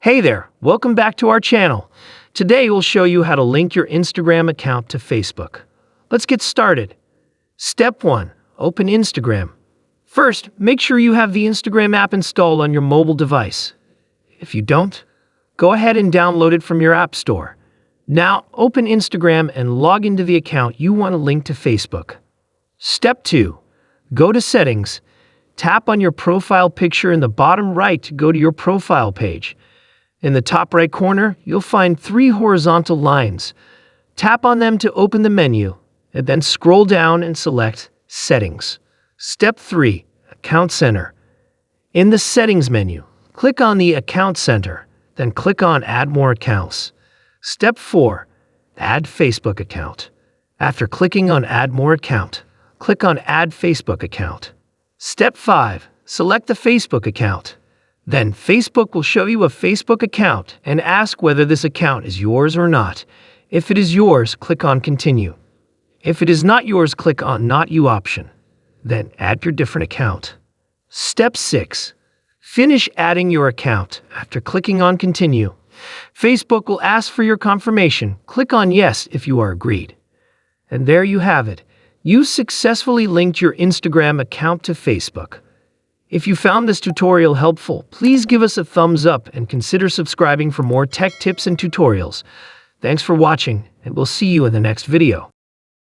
Hey there, welcome back to our channel. Today we'll show you how to link your Instagram account to Facebook. Let's get started. Step 1. Open Instagram. First, make sure you have the Instagram app installed on your mobile device. If you don't, go ahead and download it from your app store. Now, open Instagram and log into the account you want to link to Facebook. Step 2. Go to Settings. Tap on your profile picture in the bottom right to go to your profile page. In the top right corner, you'll find 3 horizontal lines. Tap on them to open the menu, and then scroll down and select Settings. Step 3. Account Center. In the Settings menu, click on the Account Center, then click on Add More Accounts. Step 4. Add Facebook Account. After clicking on Add More Account, click on Add Facebook Account. Step 5. Select the Facebook account. Then Facebook will show you a Facebook account and ask whether this account is yours or not. If it is yours, click on Continue. If it is not yours, click on Not You option. Then add your different account. Step 6. Finish adding your account. After clicking on Continue, Facebook will ask for your confirmation. Click on Yes if you are agreed. And there you have it. You successfully linked your Instagram account to Facebook. If you found this tutorial helpful, please give us a thumbs up and consider subscribing for more tech tips and tutorials. Thanks for watching, and we'll see you in the next video.